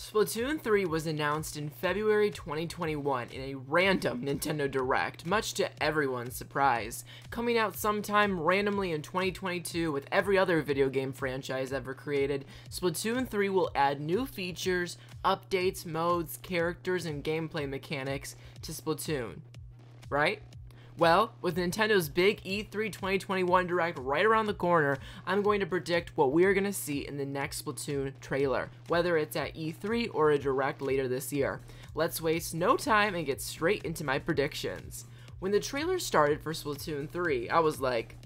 Splatoon 3 was announced in February 2021 in a random Nintendo Direct, much to everyone's surprise, coming out sometime randomly in 2022 with every other video game franchise ever created. Splatoon 3 will add new features, updates, modes, characters, and gameplay mechanics to Splatoon, right? Well, with Nintendo's big E3 2021 Direct right around the corner, I'm going to predict what we are going to see in the next Splatoon trailer, whether it's at E3 or a Direct later this year. Let's waste no time and get straight into my predictions. When the trailer started for Splatoon 3, I was like,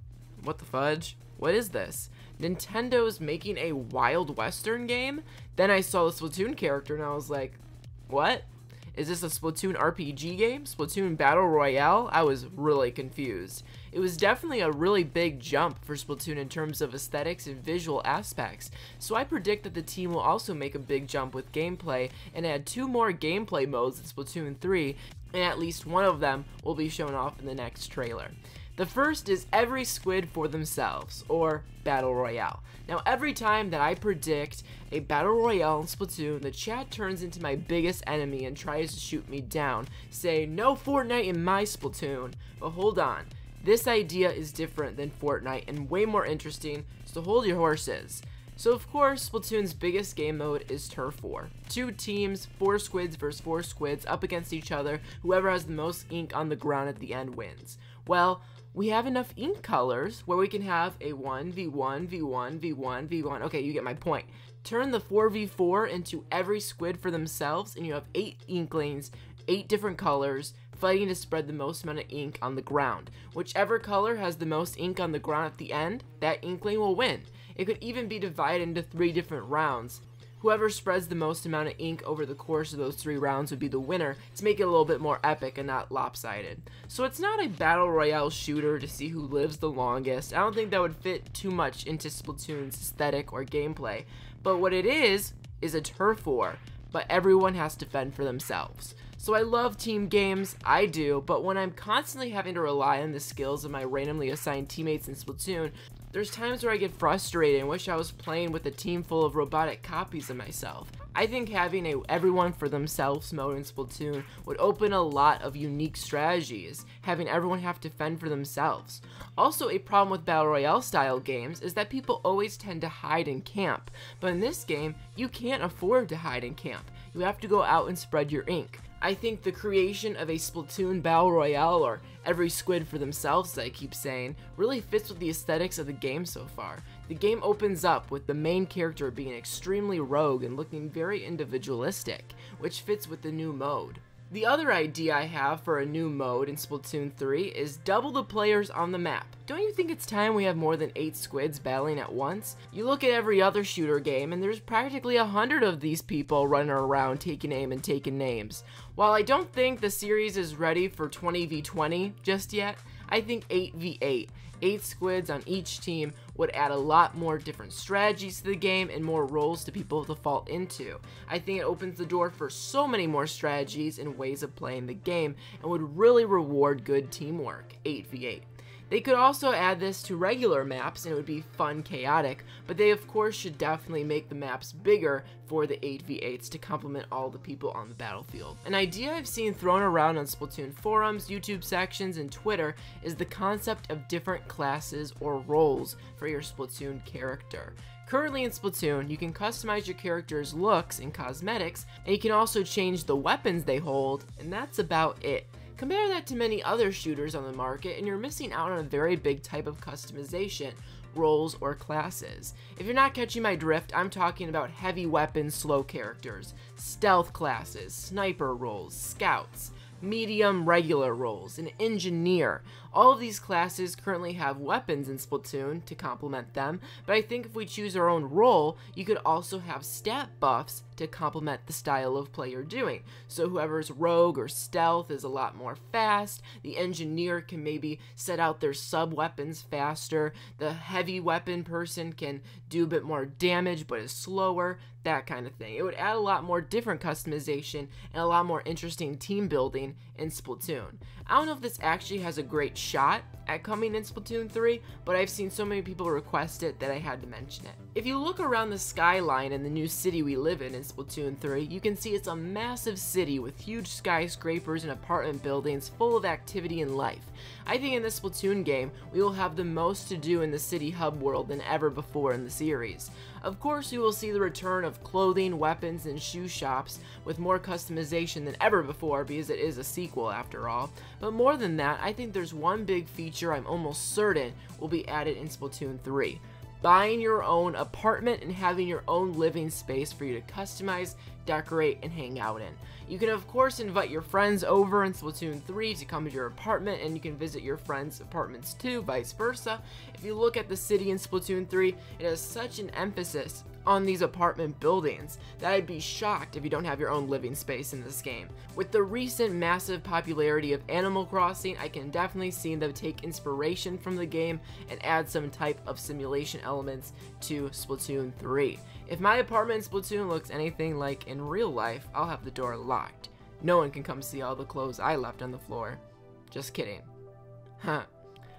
what the fudge? What is this? Nintendo's making a Wild Western game? Then I saw the Splatoon character and I was like, what? Is this a Splatoon RPG game? Splatoon Battle Royale? I was really confused. It was definitely a really big jump for Splatoon in terms of aesthetics and visual aspects, so I predict that the team will also make a big jump with gameplay and add 2 more gameplay modes in Splatoon 3, and at least one of them will be shown off in the next trailer. The first is every squid for themselves, or Battle Royale. Now, every time that I predict a Battle Royale in Splatoon, the chat turns into my biggest enemy and tries to shoot me down, saying, no Fortnite in my Splatoon. But hold on, this idea is different than Fortnite and way more interesting, so hold your horses. So of course, Splatoon's biggest game mode is Turf War. 2 teams, 4 squids versus 4 squids up against each other. Whoever has the most ink on the ground at the end wins. Well, we have enough ink colors where we can have a 1v1, v1, v1, v1. Okay, you get my point. Turn the 4v4 into every squid for themselves, and you have 8 inklings, 8 different colors, fighting to spread the most amount of ink on the ground. Whichever color has the most ink on the ground at the end, that inkling will win. It could even be divided into 3 different rounds. Whoever spreads the most amount of ink over the course of those 3 rounds would be the winner, to make it a little bit more epic and not lopsided. So it's not a battle royale shooter to see who lives the longest. I don't think that would fit too much into Splatoon's aesthetic or gameplay. But what it is a turf war, but everyone has to fend for themselves. So I love team games, I do, but when I'm constantly having to rely on the skills of my randomly assigned teammates in Splatoon, there's times where I get frustrated and wish I was playing with a team full of robotic copies of myself. I think having a everyone for themselves mode in Splatoon would open a lot of unique strategies, having everyone have to fend for themselves. Also, a problem with Battle Royale style games is that people always tend to hide and camp, but in this game, you can't afford to hide and camp. You have to go out and spread your ink. I think the creation of a Splatoon Battle Royale, or every squid for themselves as I keep saying, really fits with the aesthetics of the game so far. The game opens up with the main character being extremely rogue and looking very individualistic, which fits with the new mode. The other idea I have for a new mode in Splatoon 3 is double the players on the map. Don't you think it's time we have more than 8 squids battling at once? You look at every other shooter game and there's practically 100 of these people running around taking aim and taking names. While I don't think the series is ready for 20v20 just yet, I think 8v8. 8 squids on each team would add a lot more different strategies to the game and more roles to people to fall into. I think it opens the door for so many more strategies and ways of playing the game and would really reward good teamwork, 8v8. They could also add this to regular maps and it would be fun, chaotic, but they of course should definitely make the maps bigger for the 8v8s to complement all the people on the battlefield. An idea I've seen thrown around on Splatoon forums, YouTube sections, and Twitter is the concept of different classes or roles for your Splatoon character. Currently in Splatoon, you can customize your character's looks and cosmetics, and you can also change the weapons they hold, and that's about it. Compare that to many other shooters on the market and you're missing out on a very big type of customization, roles, or classes. If you're not catching my drift, I'm talking about heavy weapon slow characters, stealth classes, sniper roles, scouts, medium regular roles, an engineer. All of these classes currently have weapons in Splatoon to complement them, but I think if we choose our own role, you could also have stat buffs to complement the style of play you're doing. So whoever's rogue or stealth is a lot more fast, the engineer can maybe set out their sub-weapons faster, the heavy weapon person can do a bit more damage but is slower, that kind of thing. It would add a lot more different customization and a lot more interesting team building in Splatoon. I don't know if this actually has a great shot at coming in Splatoon 3, but I've seen so many people request it that I had to mention it. If you look around the skyline in the new city we live in Splatoon 3, you can see it's a massive city with huge skyscrapers and apartment buildings full of activity and life. I think in this Splatoon game, we will have the most to do in the city hub world than ever before in the series. Of course, we will see the return of clothing, weapons, and shoe shops with more customization than ever before because it is a sequel after all. But more than that, I think there's one big feature I'm almost certain will be added in Splatoon 3. Buying your own apartment and having your own living space for you to customize, decorate, and hang out in. You can of course invite your friends over in Splatoon 3 to come to your apartment, and you can visit your friends' apartments too, vice versa. If you look at the city in Splatoon 3, it has such an emphasis on these apartment buildings that I'd be shocked if you don't have your own living space in this game. With the recent massive popularity of Animal Crossing, I can definitely see them take inspiration from the game and add some type of simulation elements to Splatoon 3. If my apartment in Splatoon looks anything like in real life, I'll have the door locked. No one can come see all the clothes I left on the floor. Just kidding. Huh.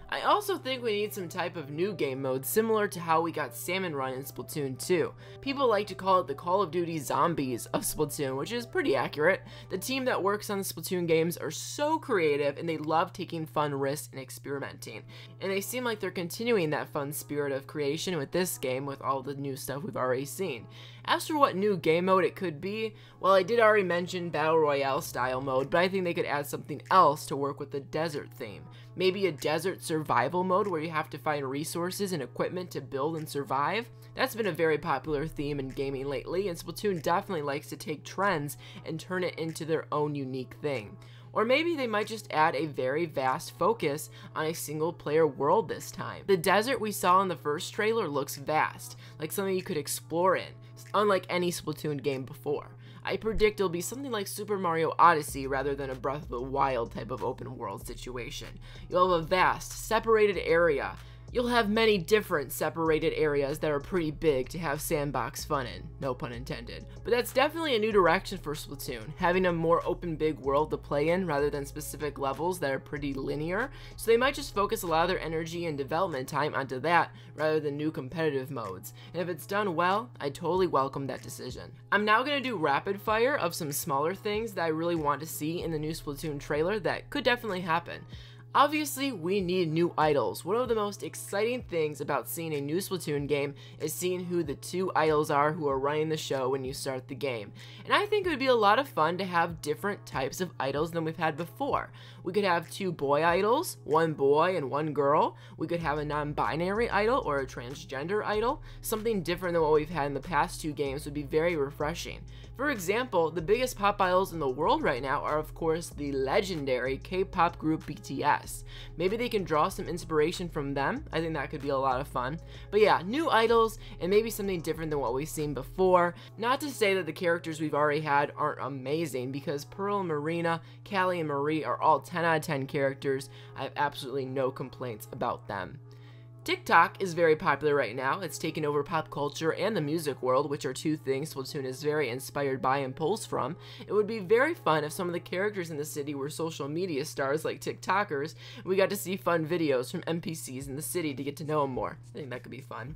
I also think we need some type of new game mode similar to how we got Salmon Run in Splatoon 2. People like to call it the Call of Duty Zombies of Splatoon, which is pretty accurate. The team that works on the Splatoon games are so creative and they love taking fun risks and experimenting. And they seem like they're continuing that fun spirit of creation with this game with all the new stuff we've already seen. As for what new game mode it could be, well, I did already mention Battle Royale style mode, but I think they could add something else to work with the desert theme. Maybe a desert survival mode where you have to find resources and equipment to build and survive. That's been a very popular theme in gaming lately, and Splatoon definitely likes to take trends and turn it into their own unique thing. Or maybe they might just add a very vast focus on a single player world this time. The desert we saw in the first trailer looks vast, like something you could explore in, unlike any Splatoon game before. I predict it'll be something like Super Mario Odyssey rather than a Breath of the Wild type of open world situation. You'll have a vast, separated area. You'll have many different separated areas that are pretty big to have sandbox fun in, no pun intended. But that's definitely a new direction for Splatoon, having a more open big world to play in rather than specific levels that are pretty linear, so they might just focus a lot of their energy and development time onto that rather than new competitive modes. And if it's done well, I totally welcome that decision. I'm now going to do rapid fire of some smaller things that I really want to see in the new Splatoon trailer that could definitely happen. Obviously, we need new idols. One of the most exciting things about seeing a new Splatoon game is seeing who the two idols are who are running the show when you start the game. And I think it would be a lot of fun to have different types of idols than we've had before. We could have two boy idols, one boy and one girl. We could have a non-binary idol or a transgender idol. Something different than what we've had in the past two games would be very refreshing. For example, the biggest pop idols in the world right now are of course the legendary K-pop group BTS. Maybe they can draw some inspiration from them. I think that could be a lot of fun. But yeah, new idols and maybe something different than what we've seen before. Not to say that the characters we've already had aren't amazing, because Pearl and Marina, Callie and Marie are all 10 out of 10 characters. I have absolutely no complaints about them. TikTok is very popular right now. It's taken over pop culture and the music world, which are two things Splatoon is very inspired by and pulls from. It would be very fun if some of the characters in the city were social media stars like TikTokers, and we got to see fun videos from NPCs in the city to get to know them more. I think that could be fun.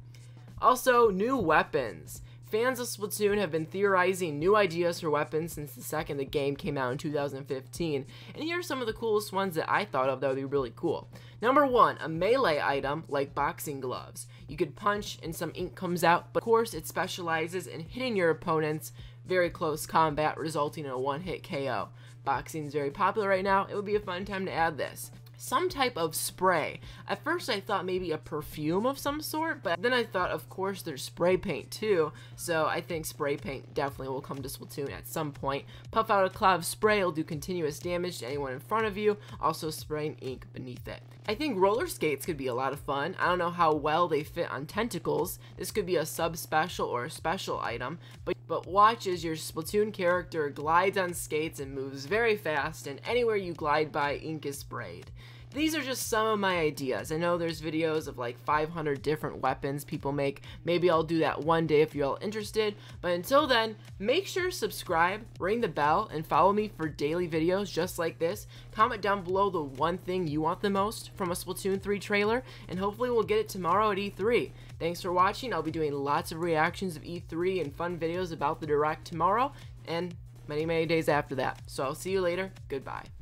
Also, new weapons. Fans of Splatoon have been theorizing new ideas for weapons since the second the game came out in 2015, and here are some of the coolest ones that I thought of that would be really cool. Number 1, a melee item like boxing gloves. You could punch and some ink comes out, but of course it specializes in hitting your opponents, very close combat resulting in a one-hit KO. Boxing is very popular right now. It would be a fun time to add this. Some type of spray. At first I thought maybe a perfume of some sort, but then I thought of course there's spray paint too, so I think spray paint definitely will come to Splatoon at some point. Puff out a cloud of spray, it'll do continuous damage to anyone in front of you, also spraying ink beneath it. I think roller skates could be a lot of fun. I don't know how well they fit on tentacles. This could be a sub-special or a special item, but watch as your Splatoon character glides on skates and moves very fast, and anywhere you glide by, ink is sprayed. these are just some of my ideas. I know there's videos of like 500 different weapons people make. Maybe I'll do that one day if you're all interested. But until then, make sure to subscribe, ring the bell, and follow me for daily videos just like this. Comment down below the one thing you want the most from a Splatoon 3 trailer, and hopefully we'll get it tomorrow at E3. Thanks for watching. I'll be doing lots of reactions of E3 and fun videos about the Direct tomorrow, and many days after that. So I'll see you later. Goodbye.